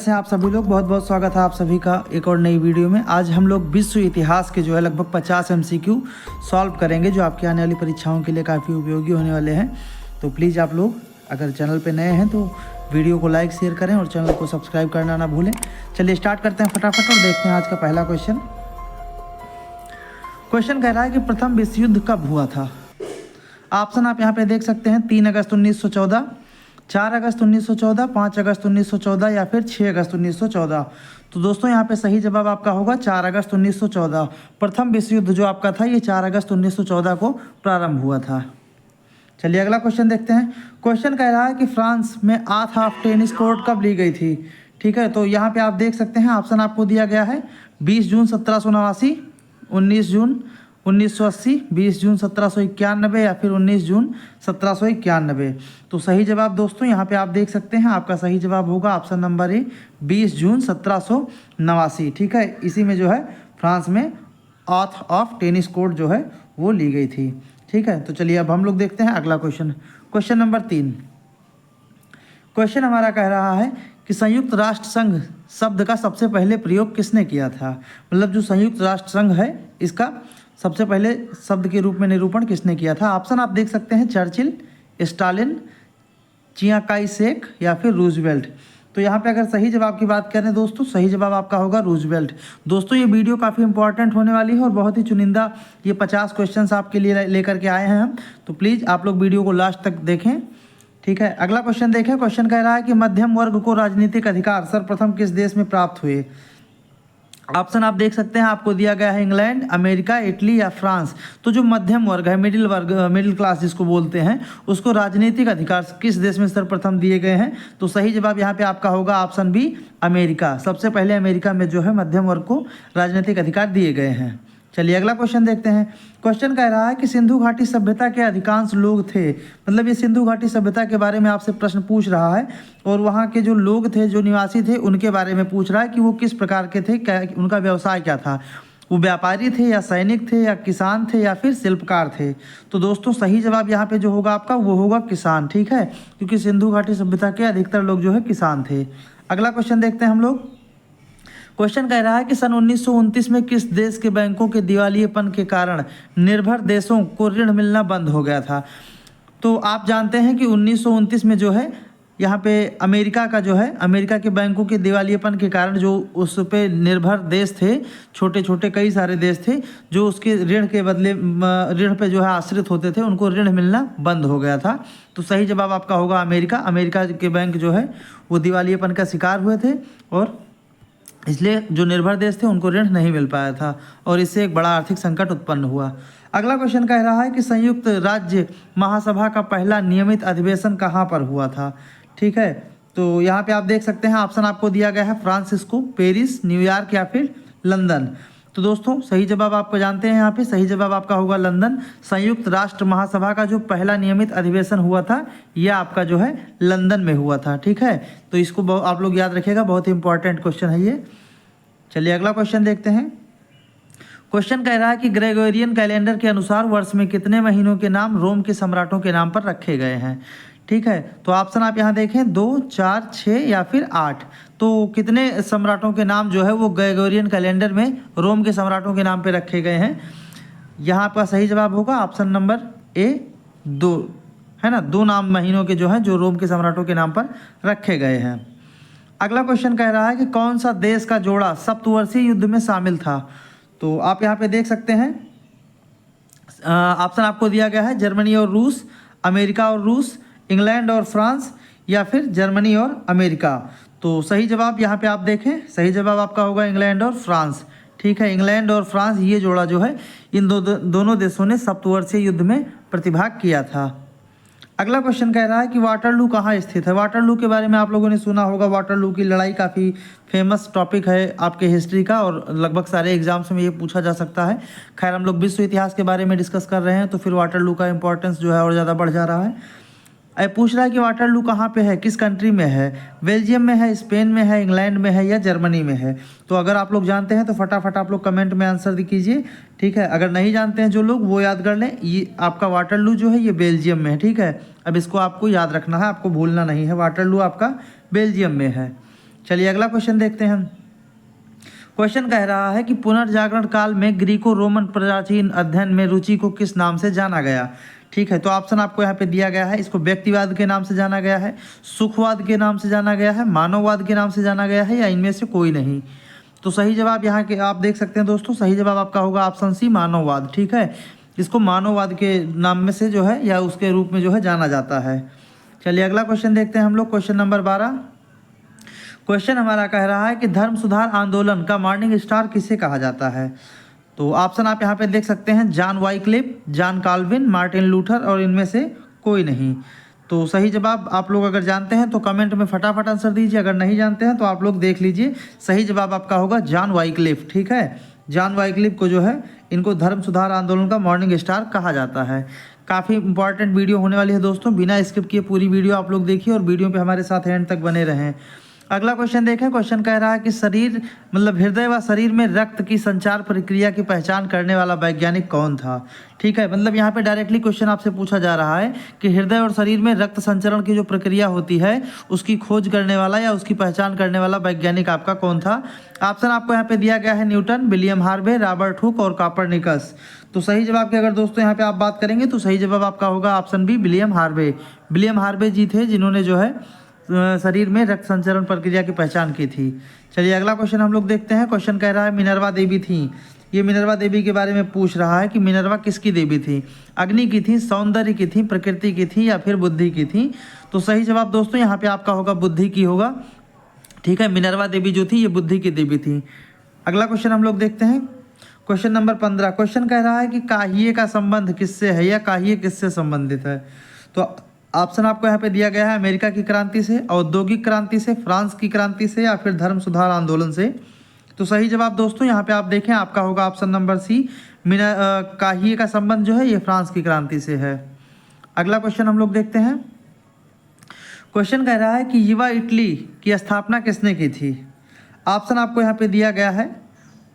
कैसे हैं आप सभी लोग। बहुत बहुत स्वागत है आप सभी का एक और नई वीडियो में। आज हम लोग विश्व इतिहास के जो है लगभग 50 MCQ सॉल्व करेंगे, जो आपकी आने वाली परीक्षाओं के लिए काफ़ी उपयोगी होने वाले हैं। तो प्लीज़ आप लोग अगर चैनल पे नए हैं तो वीडियो को लाइक शेयर करें और चैनल को सब्सक्राइब करना ना भूलें। चलिए स्टार्ट करते हैं फटाफट और देखते हैं आज का पहला क्वेश्चन। क्वेश्चन कह रहा है कि प्रथम विश्व युद्ध कब हुआ था। ऑप्शन आप यहाँ पे देख सकते हैं 3 अगस्त 1914, 4 अगस्त 1914, 5 अगस्त 1914 या फिर 6 अगस्त 1914। तो दोस्तों यहाँ पे सही जवाब आपका होगा 4 अगस्त 1914। प्रथम विश्व युद्ध जो आपका था ये 4 अगस्त 1914 को प्रारंभ हुआ था। चलिए अगला क्वेश्चन देखते हैं। क्वेश्चन कह रहा है कि फ्रांस में आथ ऑफ टेनिस कोर्ट कब ली गई थी। ठीक है, तो यहाँ पे आप देख सकते हैं ऑप्शन आपको दिया गया है 20 जून 1789, 19 जून 1980, 20 जून 1791 या फिर 19 जून 1791। तो सही जवाब दोस्तों यहाँ पे आप देख सकते हैं, आपका सही जवाब होगा ऑप्शन नंबर ए 20 जून 1789। ठीक है, इसी में जो है फ्रांस में ऑथ ऑफ टेनिस कोर्ट जो है वो ली गई थी। ठीक है, तो चलिए अब हम लोग देखते हैं अगला क्वेश्चन। Question number 3। क्वेश्चन हमारा कह रहा है कि संयुक्त राष्ट्र संघ शब्द का सबसे पहले प्रयोग किसने किया था। मतलब जो संयुक्त राष्ट्र संघ है इसका सबसे पहले शब्द के रूप में निरूपण किसने किया था। ऑप्शन आप देख सकते हैं Churchill, Stalin, Chiang Kai Shek या फिर रूजवेल्ट। तो यहाँ पे अगर सही जवाब की बात करें दोस्तों, सही जवाब आपका होगा रूजवेल्ट। दोस्तों ये वीडियो काफ़ी इंपॉर्टेंट होने वाली है और बहुत ही चुनिंदा ये 50 क्वेश्चंस आपके लिए लेकर के आए हैं हम। तो प्लीज़ आप लोग वीडियो को लास्ट तक देखें। ठीक है, अगला क्वेश्चन देखें। क्वेश्चन कह रहा है कि मध्यम वर्ग को राजनीतिक अधिकार सर्वप्रथम किस देश में प्राप्त हुए। ऑप्शन आप देख सकते हैं, आपको दिया गया है इंग्लैंड, अमेरिका, इटली या फ्रांस। तो जो मध्यम वर्ग है, मिडिल क्लास जिसको बोलते हैं, उसको राजनीतिक अधिकार किस देश में सर्वप्रथम दिए गए हैं। तो सही जवाब यहाँ पे आपका होगा ऑप्शन बी अमेरिका। सबसे पहले अमेरिका में जो है मध्यम वर्ग को राजनीतिक अधिकार दिए गए हैं। चलिए अगला क्वेश्चन देखते हैं। क्वेश्चन कह रहा है कि सिंधु घाटी सभ्यता के अधिकांश लोग थे। मतलब ये सिंधु घाटी सभ्यता के बारे में आपसे प्रश्न पूछ रहा है और वहाँ के जो लोग थे, जो निवासी थे, उनके बारे में पूछ रहा है कि वो किस प्रकार के थे, क्या उनका व्यवसाय क्या था। वो व्यापारी थे या सैनिक थे या किसान थे या फिर शिल्पकार थे। तो दोस्तों सही जवाब यहाँ पे जो होगा आपका वो होगा किसान। ठीक है, क्योंकि सिंधु घाटी सभ्यता के अधिकतर लोग जो है किसान थे। अगला क्वेश्चन देखते हैं हम लोग। क्वेश्चन कह रहा है कि सन 1929 में किस देश के बैंकों के दिवालियेपन के कारण निर्भर देशों को ऋण मिलना बंद हो गया था। तो आप जानते हैं कि 1929 में जो है यहाँ पे अमेरिका का जो है, अमेरिका के बैंकों के दिवालियेपन के कारण जो उस पे निर्भर देश थे, छोटे छोटे कई सारे देश थे जो उसके ऋण के बदले ऋण पे जो है आश्रित होते थे, उनको ऋण मिलना बंद हो गया था। तो सही जवाब आपका होगा अमेरिका। अमेरिका के बैंक जो है वो दिवालियेपन का शिकार हुए थे और इसलिए जो निर्भर देश थे उनको ऋण नहीं मिल पाया था और इससे एक बड़ा आर्थिक संकट उत्पन्न हुआ। अगला क्वेश्चन कह रहा है कि संयुक्त राज्य महासभा का पहला नियमित अधिवेशन कहाँ पर हुआ था। ठीक है, तो यहाँ पे आप देख सकते हैं ऑप्शन आपको दिया गया है फ्रांसिस्को, पेरिस, न्यूयॉर्क या फिर लंदन। तो दोस्तों सही जवाब आपको जानते हैं, यहाँ पे सही जवाब आपका होगा लंदन। संयुक्त राष्ट्र महासभा का जो पहला नियमित अधिवेशन हुआ था यह आपका जो है लंदन में हुआ था। ठीक है, तो इसको आप लोग याद रखिएगा, बहुत ही इंपॉर्टेंट क्वेश्चन है ये। चलिए अगला क्वेश्चन देखते हैं। क्वेश्चन कह रहा है कि ग्रेगोरियन कैलेंडर के अनुसार वर्ष में कितने महीनों के नाम रोम के सम्राटों के नाम पर रखे गए हैं। ठीक है, तो ऑप्शन आप यहाँ देखें 2, 4, 6 या फिर 8। तो कितने सम्राटों के नाम जो है वो ग्रेगोरियन कैलेंडर में रोम के सम्राटों के नाम पे रखे गए हैं। यहाँ आपका सही जवाब होगा ऑप्शन नंबर ए 2, है ना। 2 नाम महीनों के जो हैं जो रोम के सम्राटों के नाम पर रखे गए हैं। अगला क्वेश्चन कह रहा है कि कौन सा देश का जोड़ा सप्तवर्षीय युद्ध में शामिल था। तो आप यहाँ पे देख सकते हैं ऑप्शन आपको दिया गया है जर्मनी और रूस, अमेरिका और रूस, इंग्लैंड और फ्रांस या फिर जर्मनी और अमेरिका। तो सही जवाब यहाँ पे आप देखें, सही जवाब आपका होगा इंग्लैंड और फ्रांस। ठीक है, इंग्लैंड और फ्रांस ये जोड़ा जो है इन दोनों देशों ने सप्तवर्षीय युद्ध में प्रतिभाग किया था। अगला क्वेश्चन कह रहा है कि वाटरलू कहाँ स्थित है। वाटरलू के बारे में आप लोगों ने सुना होगा। वाटरलू की लड़ाई काफ़ी फेमस टॉपिक है आपके हिस्ट्री का और लगभग सारे एग्जाम्स में ये पूछा जा सकता है। खैर हम लोग विश्व इतिहास के बारे में डिस्कस कर रहे हैं तो फिर वाटरलू का इंपॉर्टेंस जो है और ज़्यादा बढ़ जा रहा है। पूछ रहा है कि वाटरलू कहाँ पे है, किस कंट्री में है, बेल्जियम में है, स्पेन में है, इंग्लैंड में है या जर्मनी में है। तो अगर आप लोग जानते हैं तो फटाफट आप लोग कमेंट में आंसर कीजिए। ठीक है, अगर नहीं जानते हैं जो लोग वो याद कर लें, ये आपका वाटरलू जो है ये बेल्जियम में है। ठीक है, अब इसको आपको याद रखना है, आपको भूलना नहीं है। वाटरलू आपका बेल्जियम में है। चलिए अगला क्वेश्चन देखते हैं हम। क्वेश्चन कह रहा है कि पुनर्जागरण काल में ग्रीको रोमन प्राचीन अध्ययन में रुचि को किस नाम से जाना गया। ठीक है, तो ऑप्शन आपको यहाँ पे दिया गया है। इसको व्यक्तिवाद के नाम से जाना गया है, सुखवाद के नाम से जाना गया है, मानववाद के नाम से जाना गया है, या इनमें से कोई नहीं। तो सही जवाब यहाँ के आप देख सकते हैं दोस्तों, सही जवाब आपका होगा ऑप्शन सी, मानववाद। ठीक है, इसको मानववाद के नाम में से जो है या उसके रूप में जो है जाना जाता है। चलिए अगला क्वेश्चन देखते हैं हम लोग, क्वेश्चन नंबर 12। क्वेश्चन हमारा कह रहा है कि धर्म सुधार आंदोलन का मॉर्निंग स्टार किसे कहा जाता है। तो ऑप्शन आप यहाँ पे देख सकते हैं, John Wycliffe, John Calvin, Martin Luther, और इनमें से कोई नहीं। तो सही जवाब आप लोग अगर जानते हैं तो कमेंट में फटाफट आंसर दीजिए, अगर नहीं जानते हैं तो आप लोग देख लीजिए। सही जवाब आपका होगा जॉन वाइक्लिफ। ठीक है, जॉन वाइक्लिफ को जो है इनको धर्म सुधार आंदोलन का मॉर्निंग स्टार कहा जाता है। काफ़ी इंपॉर्टेंट वीडियो होने वाली है दोस्तों, बिना स्किप किए पूरी वीडियो आप लोग देखिए और वीडियो पे हमारे साथ एंड तक बने रहें। अगला क्वेश्चन देखें। क्वेश्चन कह रहा है कि शरीर मतलब हृदय व शरीर में रक्त की संचार प्रक्रिया की पहचान करने वाला वैज्ञानिक कौन था। ठीक है, मतलब यहाँ पे डायरेक्टली क्वेश्चन आपसे पूछा जा रहा है कि हृदय और शरीर में रक्त संचरण की जो प्रक्रिया होती है उसकी खोज करने वाला या उसकी पहचान करने वाला वैज्ञानिक आपका कौन था। ऑप्शन आपको यहाँ पे दिया गया है, Newton, William Harvey, Robert Hooke और कॉपरनिकस। तो सही जवाब की अगर दोस्तों यहाँ पे आप बात करेंगे तो सही जवाब आपका होगा option B, William Harvey. William Harvey ji थे जिन्होंने जो है शरीर में रक्त संचरण प्रक्रिया की पहचान की थी। चलिए अगला क्वेश्चन हम लोग देखते हैं। क्वेश्चन कह रहा है मिनर्वा देवी थी। ये मिनर्वा देवी के बारे में पूछ रहा है कि मिनर्वा किसकी देवी थी, अग्नि की थी, सौंदर्य की थी, प्रकृति की थी, या फिर बुद्धि की थी। तो सही जवाब दोस्तों यहाँ पे आपका होगा बुद्धि की होगा। ठीक है, मिनर्वा देवी जो थी ये बुद्धि की देवी थी। अगला क्वेश्चन हम लोग देखते हैं, क्वेश्चन नंबर 15। क्वेश्चन कह रहा है कि काहिए का संबंध किससे है या काहिए किससे संबंधित है। तो ऑप्शन आपको यहाँ पे दिया गया है, अमेरिका की क्रांति से, औद्योगिक क्रांति से, फ्रांस की क्रांति से, या फिर धर्म सुधार आंदोलन से। तो सही जवाब दोस्तों यहाँ पे आप देखें आपका होगा ऑप्शन नंबर सी, काहिए का संबंध जो है ये फ्रांस की क्रांति से है। अगला क्वेश्चन हम लोग देखते हैं। क्वेश्चन कह रहा है कि युवा इटली की स्थापना किसने की थी। ऑप्शन आपको यहाँ पे दिया गया है,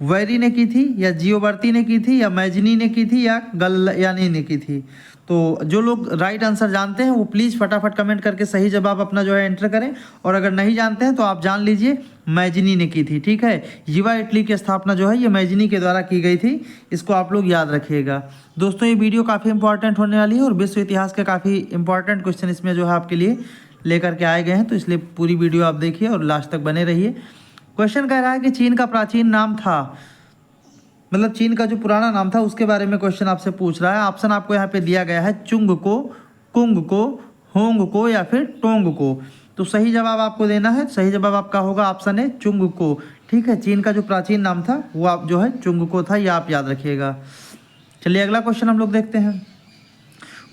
वेरी ने की थी, या जियोबर्ती ने की थी, या मैजनी ने की थी, या गलयानी ने की थी। तो जो लोग राइट आंसर जानते हैं वो प्लीज़ फटाफट कमेंट करके सही जवाब अपना जो है एंटर करें, और अगर नहीं जानते हैं तो आप जान लीजिए मैजनी ने की थी। ठीक है, युवा इटली की स्थापना जो है ये मैजनी के द्वारा की गई थी, इसको आप लोग याद रखिएगा। दोस्तों ये वीडियो काफ़ी इंपॉर्टेंट होने वाली है और विश्व इतिहास के काफ़ी इंपॉर्टेंट क्वेश्चन इसमें जो है आपके लिए लेकर के आए गए हैं, तो इसलिए पूरी वीडियो आप देखिए और लास्ट तक बने रहिए। क्वेश्चन कह रहा है कि चीन का प्राचीन नाम था, मतलब चीन का जो पुराना नाम था उसके बारे में क्वेश्चन आपसे पूछ रहा है। ऑप्शन आपको यहाँ पे दिया गया है, चुंग को, कुंग को, होंग को, या फिर टोंग को। तो सही जवाब आपको देना है, सही जवाब आपका होगा ऑप्शन है चुंग को। ठीक है, चीन का जो प्राचीन नाम था वो आप जो है चुंग को था, ये आप याद रखिएगा। चलिए अगला क्वेश्चन हम लोग देखते हैं।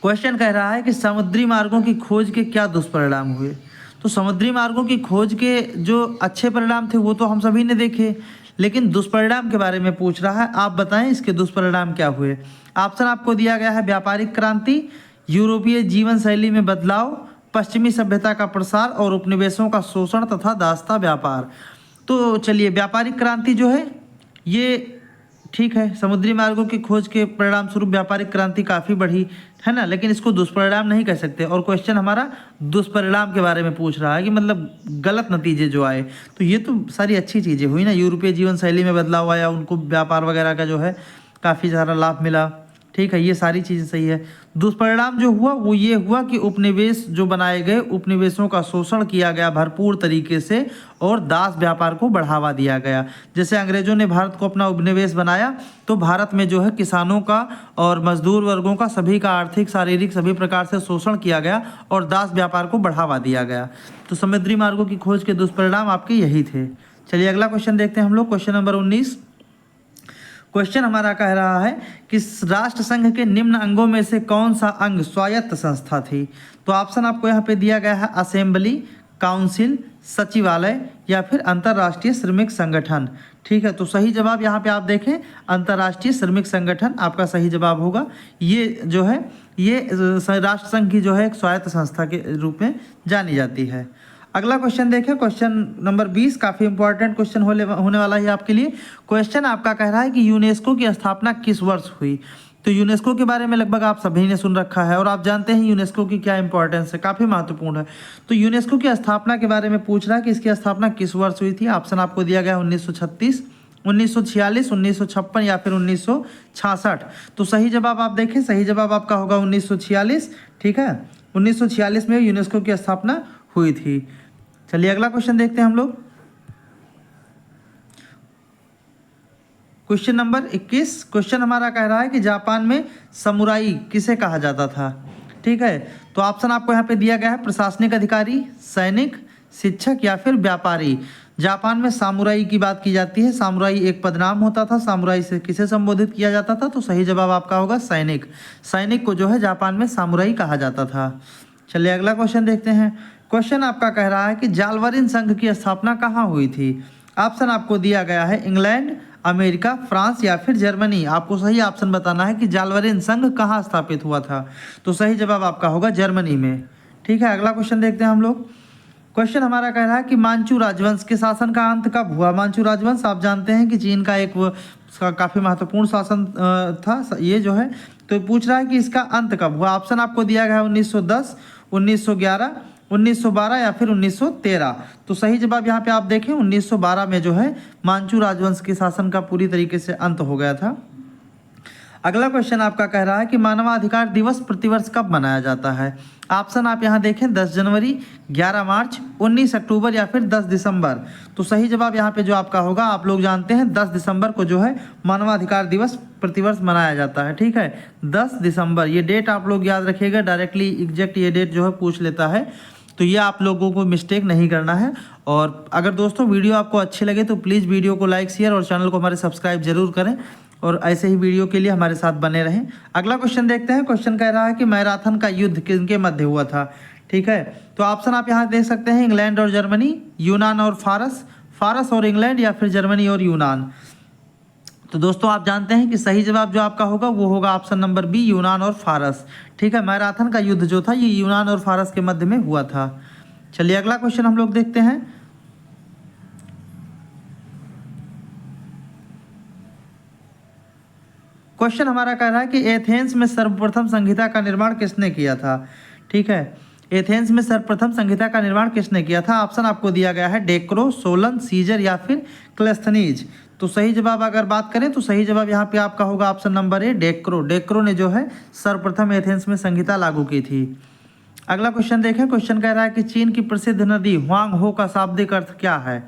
क्वेश्चन कह रहा है कि समुद्री मार्गों की खोज के क्या दुष्परिणाम हुए। तो समुद्री मार्गों की खोज के जो अच्छे परिणाम थे वो तो हम सभी ने देखे, लेकिन दुष्परिणाम के बारे में पूछ रहा है, आप बताएं इसके दुष्परिणाम क्या हुए। ऑप्शन आपको दिया गया है, व्यापारिक क्रांति, यूरोपीय जीवन शैली में बदलाव, पश्चिमी सभ्यता का प्रसार, और उपनिवेशों का शोषण तथा दासता व्यापार। तो चलिए व्यापारिक क्रांति जो है ये ठीक है, समुद्री मार्गों की खोज के परिणाम स्वरूप व्यापारिक क्रांति काफ़ी बढ़ी है ना, लेकिन इसको दुष्परिणाम नहीं कह सकते। और क्वेश्चन हमारा दुष्परिणाम के बारे में पूछ रहा है कि मतलब गलत नतीजे जो आए। तो ये तो सारी अच्छी चीज़ें हुई ना, यूरोपीय जीवन शैली में बदलाव आया, उनको व्यापार वगैरह का जो है काफ़ी सारा लाभ मिला। ठीक है, ये सारी चीज़ें सही है। दुष्परिणाम जो हुआ वो ये हुआ कि उपनिवेश जो बनाए गए, उपनिवेशों का शोषण किया गया भरपूर तरीके से, और दास व्यापार को बढ़ावा दिया गया। जैसे अंग्रेजों ने भारत को अपना उपनिवेश बनाया तो भारत में जो है किसानों का और मजदूर वर्गों का सभी का आर्थिक, शारीरिक सभी प्रकार से शोषण किया गया और दास व्यापार को बढ़ावा दिया गया। तो समुद्री मार्गों की खोज के दुष्परिणाम आपके यही थे। चलिए अगला क्वेश्चन देखते हैं हम लोग, क्वेश्चन नंबर 19। क्वेश्चन हमारा कह रहा है कि राष्ट्र संघ के निम्न अंगों में से कौन सा अंग स्वायत्त संस्था थी। तो ऑप्शन आपको यहाँ पे दिया गया है, असेंबली, काउंसिल, सचिवालय, या फिर अंतर्राष्ट्रीय श्रमिक संगठन। ठीक है, तो सही जवाब यहाँ पे आप देखें अंतर्राष्ट्रीय श्रमिक संगठन आपका सही जवाब होगा। ये जो है ये राष्ट्र संघ की जो है एक स्वायत्त संस्था के रूप में जानी जाती है। अगला क्वेश्चन देखें, क्वेश्चन नंबर 20, काफ़ी इंपॉर्टेंट क्वेश्चन होने वाला है आपके लिए। क्वेश्चन आपका कह रहा है कि यूनेस्को की स्थापना किस वर्ष हुई। तो यूनेस्को के बारे में लगभग आप सभी ने सुन रखा है और आप जानते हैं यूनेस्को की क्या इंपॉर्टेंस है, काफ़ी महत्वपूर्ण है। तो यूनेस्को की स्थापना के बारे में पूछ रहा है कि इसकी स्थापना किस वर्ष हुई थी। ऑप्शन आपको दिया गया 1936, 1946, 1956 या फिर 1966। तो सही जवाब आप देखें, सही जवाब आपका होगा 1946। ठीक है, 1946 में यूनेस्को की स्थापना हुई थी। चलिए अगला क्वेश्चन देखते हैं हम लोग। Question number 21। क्वेश्चन हमारा कह रहा है कि जापान में समुराई किसे कहा जाता था। ठीक है, तो ऑप्शन आपको यहाँ पे दिया गया है प्रशासनिक अधिकारी, सैनिक, शिक्षक या फिर व्यापारी। जापान में सामुराई की बात की जाती है। सामुराई एक पदनाम होता था। सामुराई से किसे संबोधित किया जाता था, तो सही जवाब आपका होगा सैनिक। सैनिक को जो है जापान में सामुराई कहा जाता था। चलिए अगला क्वेश्चन देखते हैं। क्वेश्चन आपका कह रहा है कि जालवरिन संघ की स्थापना कहाँ हुई थी। ऑप्शन आपको दिया गया है इंग्लैंड, अमेरिका, फ्रांस या फिर जर्मनी। आपको सही ऑप्शन बताना है कि जालवरिन संघ कहाँ स्थापित हुआ था। तो सही जवाब आपका होगा जर्मनी में। ठीक है, अगला क्वेश्चन देखते हैं हम लोग। क्वेश्चन हमारा कह रहा है कि मांचू राजवंश के शासन का अंत कब हुआ। मांचू राजवंश आप जानते हैं कि चीन का एक काफ़ी महत्वपूर्ण शासन था ये जो है। तो पूछ रहा है कि इसका अंत कब हुआ। ऑप्शन आपको दिया गया है 1910, 1911, 1912 या फिर 1913। तो सही जवाब यहाँ पे आप देखें 1912 में जो है मांचू राजवंश के शासन का पूरी तरीके से अंत हो गया था। अगला क्वेश्चन आपका कह रहा है कि मानवाधिकार दिवस प्रतिवर्ष कब मनाया जाता है। ऑप्शन आप यहाँ देखें 10 जनवरी, 11 मार्च, 19 अक्टूबर या फिर 10 दिसंबर। तो सही जवाब यहाँ पे जो आपका होगा, आप लोग जानते हैं 10 दिसंबर को जो है मानवाधिकार दिवस प्रतिवर्ष मनाया जाता है। ठीक है, 10 दिसंबर ये डेट आप लोग याद रखिएगा। डायरेक्टली एग्जैक्ट ये डेट जो है पूछ लेता है, तो ये आप लोगों को मिस्टेक नहीं करना है। और अगर दोस्तों वीडियो आपको अच्छे लगे तो प्लीज़ वीडियो को लाइक, शेयर और चैनल को हमारे सब्सक्राइब जरूर करें और ऐसे ही वीडियो के लिए हमारे साथ बने रहें। अगला क्वेश्चन देखते हैं। क्वेश्चन कह रहा है कि मैराथन का युद्ध किनके मध्य हुआ था। ठीक है, तो ऑप्शन आप यहाँ देख सकते हैं इंग्लैंड और जर्मनी, यूनान और फारस, फारस और इंग्लैंड या फिर जर्मनी और यूनान। तो दोस्तों आप जानते हैं कि सही जवाब जो आपका होगा वो होगा ऑप्शन नंबर बी, यूनान और फारस। ठीक है, मैराथन का युद्ध जो था ये यूनान और फारस के मध्य में हुआ था। चलिए अगला क्वेश्चन हम लोग देखते हैं। क्वेश्चन हमारा कह रहा है कि एथेंस में सर्वप्रथम संहिता का निर्माण किसने किया था। ठीक है, एथेंस में सर्वप्रथम संहिता का निर्माण किसने किया था। ऑप्शन आपको दिया गया है डेक्रो, सोलन, सीजर या फिर क्लेस्थनीज। तो सही जवाब अगर बात करें तो सही जवाब यहाँ पे आपका होगा ऑप्शन नंबर ए, डेक्रो। डेक्रो ने जो है सर्वप्रथम एथेंस में संहिता लागू की थी। अगला क्वेश्चन देखें। क्वेश्चन कह रहा है कि चीन की प्रसिद्ध नदी हुआंग हो का शाब्दिक अर्थ क्या है।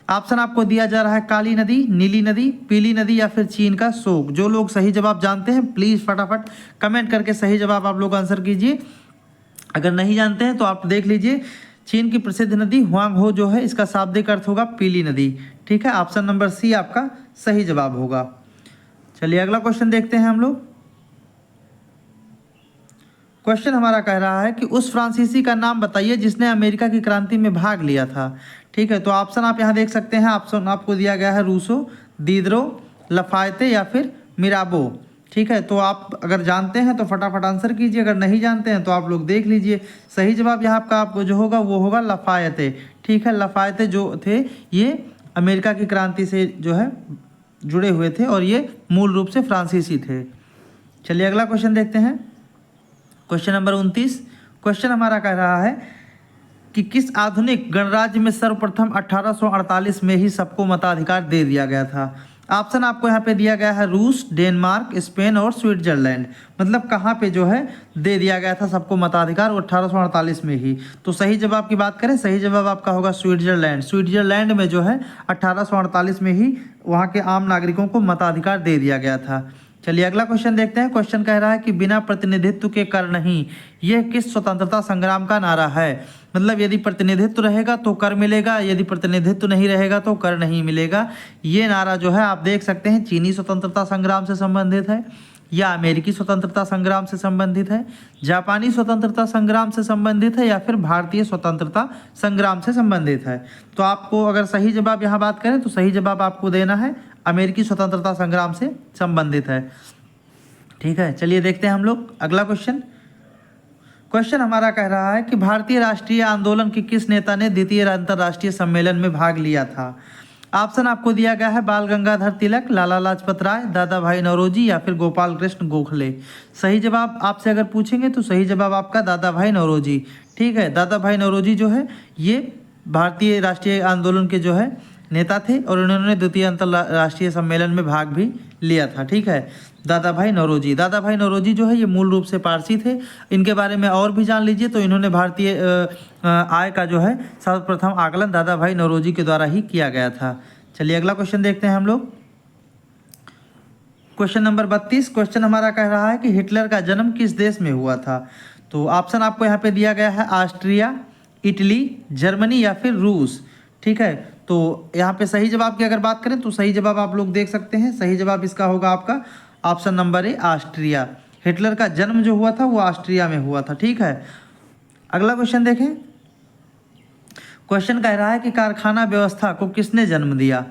ऑप्शन आपको दिया जा रहा है काली नदी, नीली नदी, पीली नदी या फिर चीन का शोक। जो लोग सही जवाब जानते हैं प्लीज़ फटाफट कमेंट करके सही जवाब आप लोग आंसर कीजिए। अगर नहीं जानते हैं तो आप देख लीजिए, चीन की प्रसिद्ध नदी हुआंग हो जो है इसका शाब्दिक अर्थ होगा पीली नदी। ठीक है, ऑप्शन नंबर सी आपका सही जवाब होगा। चलिए अगला क्वेश्चन देखते हैं हम लोग। क्वेश्चन हमारा कह रहा है कि उस फ्रांसीसी का नाम बताइए जिसने अमेरिका की क्रांति में भाग लिया था। ठीक है, तो ऑप्शन आप यहाँ देख सकते हैं। ऑप्शन आपको दिया गया है रूसो, दीदरो, लफायते या फिर मिराबो। ठीक है, तो आप अगर जानते हैं तो फटाफट आंसर कीजिए, अगर नहीं जानते हैं तो आप लोग देख लीजिए। सही जवाब यहाँ आपका आपको जो होगा वो होगा लफायते। ठीक है, लफायते जो थे ये अमेरिका की क्रांति से जो है जुड़े हुए थे और ये मूल रूप से फ्रांसीसी थे। चलिए अगला क्वेश्चन देखते हैं। Question number 29। क्वेश्चन हमारा कह रहा है कि किस आधुनिक गणराज्य में सर्वप्रथम 1848 में ही सबको मताधिकार दे दिया गया था। ऑप्शन आपको यहाँ पे दिया गया है रूस, डेनमार्क, स्पेन और स्विट्जरलैंड। मतलब कहाँ पे जो है दे दिया गया था सबको मताधिकार 1848 में ही। तो सही जवाब की बात करें, सही जवाब आपका होगा स्विट्जरलैंड। स्विट्जरलैंड में जो है 1848 में ही वहाँ के आम नागरिकों को मताधिकार दे दिया गया था। चलिए अगला क्वेश्चन देखते हैं। क्वेश्चन कह रहा है कि बिना प्रतिनिधित्व के कर नहीं, यह किस स्वतंत्रता संग्राम का नारा है। मतलब यदि प्रतिनिधित्व रहेगा तो कर मिलेगा, यदि प्रतिनिधित्व नहीं रहेगा तो कर नहीं मिलेगा। ये नारा जो है आप देख सकते हैं चीनी स्वतंत्रता संग्राम से संबंधित है या अमेरिकी स्वतंत्रता संग्राम से संबंधित है, जापानी स्वतंत्रता संग्राम से संबंधित है या फिर भारतीय स्वतंत्रता संग्राम से संबंधित है। तो आपको अगर सही जवाब यहाँ बात करें तो सही जवाब आपको देना है अमेरिकी स्वतंत्रता संग्राम से संबंधित है। ठीक है, चलिए देखते हैं हम लोग अगला क्वेश्चन। क्वेश्चन हमारा कह रहा है कि भारतीय राष्ट्रीय आंदोलन के किस नेता ने द्वितीय अंतर्राष्ट्रीय सम्मेलन में भाग लिया था। ऑप्शन आपको दिया गया है बाल गंगाधर तिलक, लाला लाजपत राय, दादा भाई नौरोजी या फिर गोपाल कृष्ण गोखले। सही जवाब आपसे अगर पूछेंगे तो सही जवाब आपका दादा भाई नौरोजी। ठीक है, दादा भाई नौरोजी जो है ये भारतीय राष्ट्रीय आंदोलन के जो है नेता थे और उन्होंने द्वितीय अंतर्राष्ट्रीय सम्मेलन में भाग भी लिया था। ठीक है, दादा भाई नौरोजी। दादा भाई नौरोजी जो है ये मूल रूप से पारसी थे। इनके बारे में और भी जान लीजिए तो इन्होंने भारतीय आय का जो है सर्वप्रथम आकलन दादा भाई नौरोजी के द्वारा ही किया गया था। चलिए अगला क्वेश्चन देखते हैं हम लोग। Question number 32। क्वेश्चन हमारा कह रहा है कि हिटलर का जन्म किस देश में हुआ था। तो ऑप्शन आपको यहाँ पे दिया गया है ऑस्ट्रिया, इटली, जर्मनी या फिर रूस। ठीक है, तो यहाँ पे सही जवाब की अगर बात करें तो सही जवाब आप लोग देख सकते हैं। सही जवाब इसका होगा आपका option number A Austria. Hitler का जन्म जो हुआ था वो ऑस्ट्रिया में हुआ था। ठीक है, अगला क्वेश्चन देखें। क्वेश्चन कह रहा है कि कारखाना व्यवस्था को किसने जन्म दिया।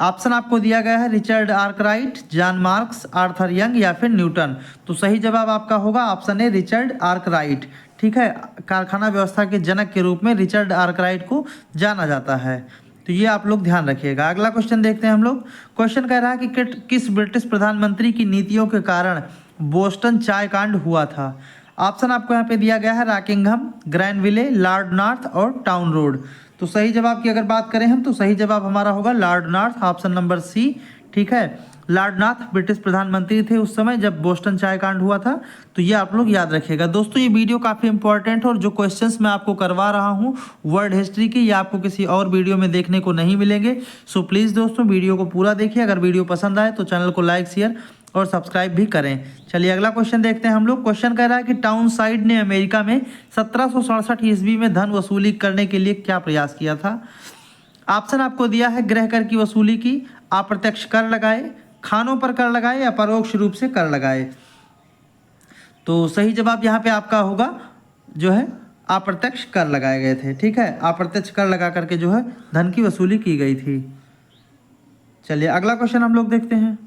ऑप्शन आपको दिया गया है Richard Arkwright, John marks, Arthur young या फिर न्यूटन। तो सही जवाब आपका होगा ऑप्शन ए रिचर्ड आर्कराइट। ठीक है, कारखाना व्यवस्था के जनक के रूप में रिचर्ड आर्कराइट को जाना जाता है। तो ये आप लोग ध्यान रखिएगा। अगला क्वेश्चन देखते हैं हम लोग। क्वेश्चन कह रहा है कि किस ब्रिटिश प्रधानमंत्री की नीतियों के कारण बोस्टन चाय कांड हुआ था। ऑप्शन आपको यहाँ पे दिया गया है रॉकिंघम, ग्रैनविले, लॉर्ड नॉर्थ और टाउन रोड। तो सही जवाब की अगर बात करें हम तो सही जवाब हमारा होगा Lord North, option number C. ठीक है, लॉर्ड नॉर्थ ब्रिटिश प्रधानमंत्री थे उस समय जब बोस्टन चाय कांड हुआ था। तो ये आप लोग याद रखिएगा। दोस्तों ये वीडियो काफ़ी इंपॉर्टेंट है और जो क्वेश्चंस मैं आपको करवा रहा हूँ वर्ल्ड हिस्ट्री के, ये आपको किसी और वीडियो में देखने को नहीं मिलेंगे। सो प्लीज़ दोस्तों वीडियो को पूरा देखिए। अगर वीडियो पसंद आए तो चैनल को लाइक, शेयर और सब्सक्राइब भी करें। चलिए अगला क्वेश्चन देखते हैं हम लोग। क्वेश्चन कह रहा है कि टाउनसाइड ने अमेरिका में 1767 ईस्वी में धन वसूली करने के लिए क्या प्रयास किया था। ऑप्शन आपको दिया है गृह कर की वसूली की, अप्रत्यक्ष कर लगाए, खानों पर कर लगाए या परोक्ष रूप से कर लगाए। तो सही जवाब यहाँ पे आपका होगा जो है अप्रत्यक्ष कर लगाए गए थे। ठीक है, अप्रत्यक्ष कर लगा करके जो है धन की वसूली की गई थी। चलिए अगला क्वेश्चन हम लोग देखते हैं।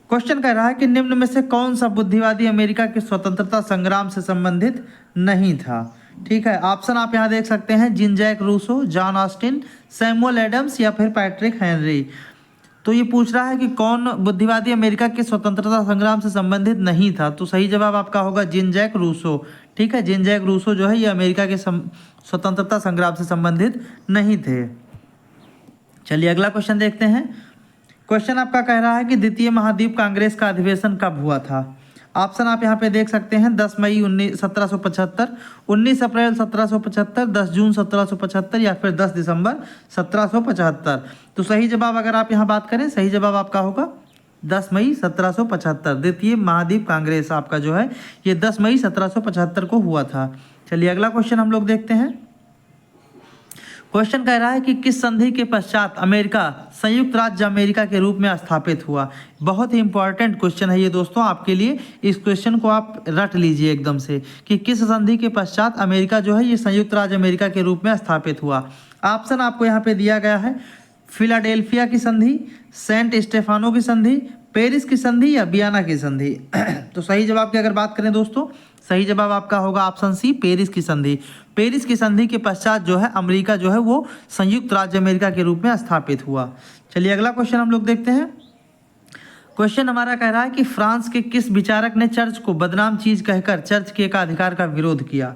क्वेश्चन कह रहा है कि निम्न में से कौन सा बुद्धिवादी अमेरिका के स्वतंत्रता संग्राम से संबंधित नहीं था। ठीक है, ऑप्शन आप यहाँ देख सकते हैं Jean Jacques Rousseau, John Austin, Samuel Adams या फिर पैट्रिक हेनरी। तो ये पूछ रहा है कि कौन बुद्धिवादी अमेरिका के स्वतंत्रता संग्राम से संबंधित नहीं था। तो सही जवाब आपका होगा जीन जैक रूसो। ठीक है, जीन जैक रूसो जो है ये अमेरिका के स्वतंत्रता संग्राम से संबंधित नहीं थे। चलिए अगला क्वेश्चन देखते हैं। क्वेश्चन आपका कह रहा है कि द्वितीय महाद्वीप कांग्रेस का अधिवेशन कब हुआ था। ऑप्शन आप यहाँ पे देख सकते हैं 10 मई 1775, 19 अप्रैल 1775, 10 जून 1775 या फिर 10 दिसंबर 1775। तो सही जवाब अगर आप यहाँ बात करें सही जवाब आपका होगा 10 मई 1775। द्वितीय महाद्वीप कांग्रेस आपका जो है ये 10 मई 1775 को हुआ था। चलिए अगला क्वेश्चन हम लोग देखते हैं। क्वेश्चन कह रहा है कि किस संधि के पश्चात अमेरिका संयुक्त राज्य अमेरिका के रूप में स्थापित हुआ। बहुत ही इंपॉर्टेंट क्वेश्चन है ये दोस्तों आपके लिए। इस क्वेश्चन को आप रट लीजिए एकदम से कि किस संधि के पश्चात अमेरिका जो है ये संयुक्त राज्य अमेरिका के रूप में स्थापित हुआ। ऑप्शन आपको यहाँ पे दिया गया है फिलाडेल्फिया की संधि, सेंट स्टेफानो की संधि, पेरिस की संधि या वियना की संधि। तो सही जवाब की अगर बात करें दोस्तों सही जवाब आपका होगा ऑप्शन सी पेरिस की संधि। पेरिस की संधि के पश्चात जो है अमेरिका जो है वो संयुक्त राज्य अमेरिका के रूप में स्थापित हुआ। चलिए अगला क्वेश्चन हम लोग देखते हैं। क्वेश्चन हमारा कह रहा है कि फ्रांस के किस विचारक ने चर्च को बदनाम चीज कहकर चर्च के एकाधिकार का विरोध किया।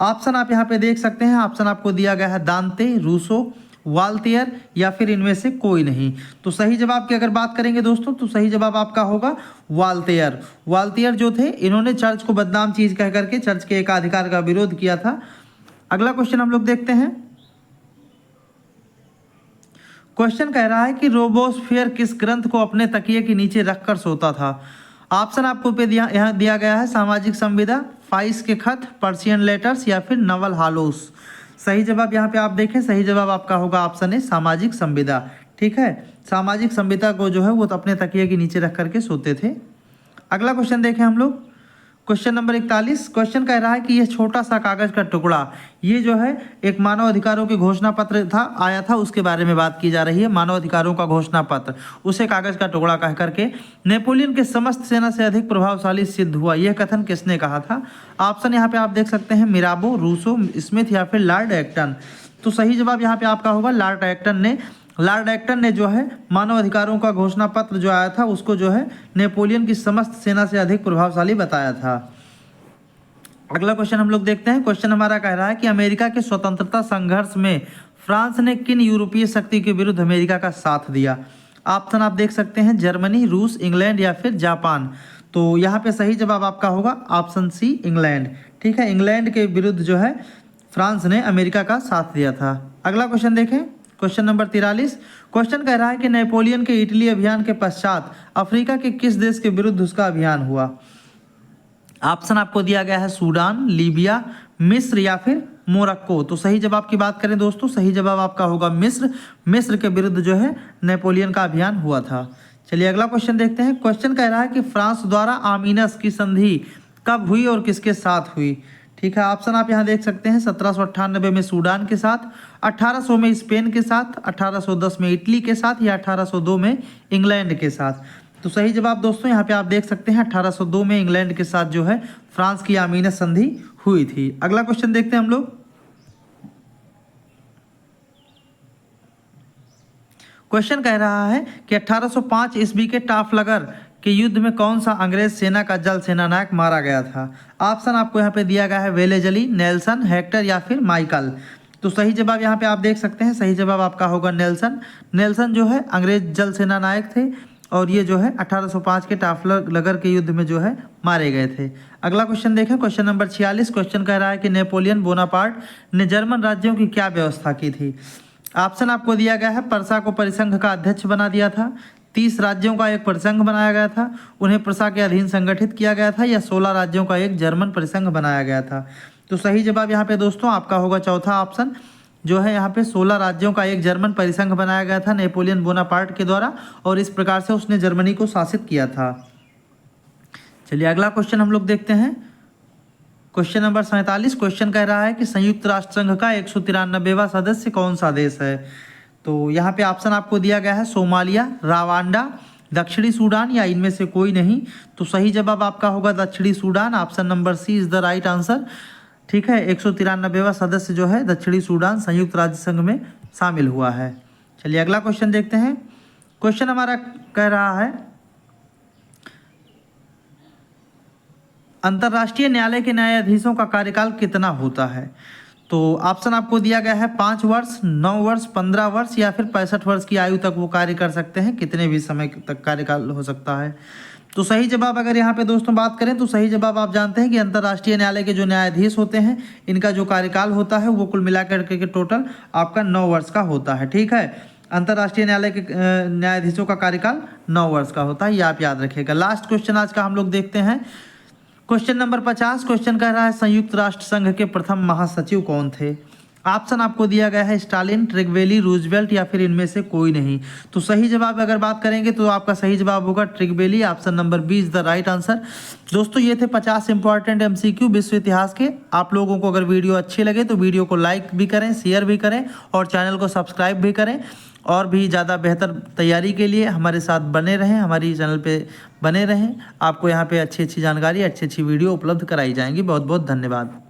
ऑप्शन आप यहाँ पे देख सकते हैं। ऑप्शन आपको दिया गया है दांते, रूसो, वाल्टियर या फिर इनमें से कोई नहीं। तो सही जवाब की अगर बात करेंगे दोस्तों तो सही जवाब आपका होगा वाल्टियर। वाल्टियर जो थे इन्होंने चर्च को बदनाम चीज कह करके चर्च के एकाधिकार का विरोध किया था। अगला क्वेश्चन हम लोग देखते हैं। क्वेश्चन कह रहा है कि रोबोस्फियर किस ग्रंथ को अपने तकिए के नीचे रखकर सोता था। ऑप्शन आपको पे यहाँ दिया गया है सामाजिक संविदा, फाइस के खत, पर्शियन लेटर्स या फिर नवल हालोस। सही जवाब यहाँ पे आप देखें सही जवाब आपका होगा ऑप्शन है सामाजिक संविदा। ठीक है, सामाजिक संविदा को जो है वो तो अपने तकिए के नीचे रख करके सोते थे। अगला क्वेश्चन देखें हम लोग। Question number 41। क्वेश्चन कह रहा है कि यह छोटा सा कागज का टुकड़ा ये जो है एक मानव अधिकारों के घोषणा पत्र था आया था उसके बारे में बात की जा रही है। मानव अधिकारों का घोषणा पत्र उसे कागज का टुकड़ा कह करके नेपोलियन के समस्त सेना से अधिक प्रभावशाली सिद्ध हुआ। यह कथन किसने कहा था। ऑप्शन यहाँ पे आप देख सकते हैं मिराबो, रूसो, स्मिथ या फिर लॉर्ड एक्टन। तो सही जवाब यहाँ पे आपका होगा लॉर्ड एक्टन ने। लॉर्ड एक्टन ने जो है मानव अधिकारों का घोषणा पत्र जो आया था उसको जो है नेपोलियन की समस्त सेना से अधिक प्रभावशाली बताया था। अगला क्वेश्चन हम लोग देखते हैं। क्वेश्चन हमारा कह रहा है कि अमेरिका के स्वतंत्रता संघर्ष में फ्रांस ने किन यूरोपीय शक्ति के विरुद्ध अमेरिका का साथ दिया। ऑप्शन आप देख सकते हैं जर्मनी, रूस, इंग्लैंड या फिर जापान। तो यहाँ पे सही जवाब आपका होगा ऑप्शन सी इंग्लैंड। ठीक है, इंग्लैंड के विरुद्ध जो है फ्रांस ने अमेरिका का साथ दिया था। अगला क्वेश्चन देखें, क्वेश्चन नंबर 43। क्वेश्चन कह रहा है कि नेपोलियन के इटली अभियान के पश्चात अफ्रीका के किस देश के विरुद्ध उसका अभियान हुआ। ऑप्शन आपको दिया गया है सूडान, लीबिया, मिस्र या फिर मोरक्को। तो सही जवाब की बात करें दोस्तों, सही जवाब आपका होगा मिस्र। मिस्र के विरुद्ध जो है नेपोलियन का अभियान हुआ था। चलिए अगला क्वेश्चन देखते हैं। क्वेश्चन कह रहा है कि फ्रांस द्वारा आमीनस की संधि कब हुई और किसके साथ हुई। ठीक है, ऑप्शन आप यहाँ देख सकते हैं 1798 में सूडान के साथ, 1800 में स्पेन के साथ, 1810 में इटली के साथ या 1802 में इंग्लैंड के साथ। तो सही जवाब दोस्तों यहाँ पे आप देख सकते हैं 1802 में इंग्लैंड के साथ जो है फ्रांस की आमीनस संधि हुई थी। अगला क्वेश्चन देखते हैं हम लोग। क्वेश्चन कह रहा है कि 1805 ईस्वी के टाफलगर के युद्ध में कौन सा अंग्रेज सेना का जल सेनानायक मारा गया था। ऑप्शन आपको यहाँ पे दिया गया है वेलेजली, नेल्सन, हेक्टर या फिर माइकल। तो सही जवाब यहाँ पे आप देख सकते हैं, सही जवाब आपका होगा नेल्सन। नेल्सन जो है अंग्रेज जल सेनानायक थे और ये जो है 1805 के टाफलगर के युद्ध में जो है मारे गए थे। अगला क्वेश्चन देखें, क्वेश्चन नंबर 46। क्वेश्चन कह रहा है कि नेपोलियन बोनापार्ट ने जर्मन राज्यों की क्या व्यवस्था की थी। ऑप्शन आपको दिया गया है प्रसा को परिसंघ का अध्यक्ष बना दिया था, 30 राज्यों का एक परिसंघ बनाया गया था, उन्हें प्रसा के अधीन संगठित किया गया था या 16 राज्यों का एक जर्मन परिसंघ बनाया गया था। तो सही जवाब यहाँ पे दोस्तों आपका होगा चौथा ऑप्शन, जो है यहाँ पे 16 राज्यों का एक जर्मन परिसंघ बनाया गया था नेपोलियन बोनापार्ट के द्वारा और इस प्रकार से उसने जर्मनी को शासित किया था। चलिए अगला क्वेश्चन हम लोग देखते हैं। Question number 47। क्वेश्चन कह रहा है कि संयुक्त राष्ट्र संघ का 193वां सदस्य कौन सा देश है। तो यहाँ पे ऑप्शन आपको दिया गया है सोमालिया, रवांडा, दक्षिणी सूडान या इनमें से कोई नहीं। तो सही जवाब आपका होगा दक्षिणी Sudan. Option number C is the right answer. ठीक है, 193वां सदस्य जो है दक्षिणी सूडान संयुक्त राज्य संघ में शामिल हुआ है। चलिए अगला क्वेश्चन देखते हैं। क्वेश्चन हमारा कह रहा है अंतर्राष्ट्रीय न्यायालय के न्यायाधीशों का कार्यकाल कितना होता है। तो ऑप्शन आपको दिया गया है 5 वर्ष, 9 वर्ष, 15 वर्ष या फिर 65 वर्ष की आयु तक वो कार्य कर सकते हैं, कितने भी समय तक कार्यकाल हो सकता है। तो सही जवाब अगर यहाँ पे दोस्तों बात करें तो सही जवाब आप जानते हैं कि अंतर्राष्ट्रीय न्यायालय के जो न्यायाधीश होते हैं इनका जो कार्यकाल होता है वो कुल मिलाकर के टोटल आपका 9 वर्ष का होता है। ठीक है, अंतर्राष्ट्रीय न्यायालय के न्यायाधीशों का कार्यकाल 9 वर्ष का होता है, ये आप याद रखिएगा। लास्ट क्वेश्चन आज का हम लोग देखते हैं। Question number 50। क्वेश्चन कह रहा है संयुक्त राष्ट्र संघ के प्रथम महासचिव कौन थे। ऑप्शन आपको दिया गया है स्टालिन, ट्रिगवेली, रूजवेल्ट या फिर इनमें से कोई नहीं। तो सही जवाब अगर बात करेंगे तो आपका सही जवाब होगा ट्रिगवेली। Option number B is the right answer. दोस्तों ये थे 50 इंपॉर्टेंट MCQ विश्व इतिहास के। आप लोगों को अगर वीडियो अच्छी लगे तो वीडियो को लाइक भी करें, शेयर भी करें और चैनल को सब्सक्राइब भी करें। और भी ज़्यादा बेहतर तैयारी के लिए हमारे साथ बने रहें, हमारी चैनल पे बने रहें। आपको यहाँ पे अच्छी अच्छी जानकारी, अच्छी अच्छी वीडियो उपलब्ध कराई जाएंगी। बहुत बहुत धन्यवाद।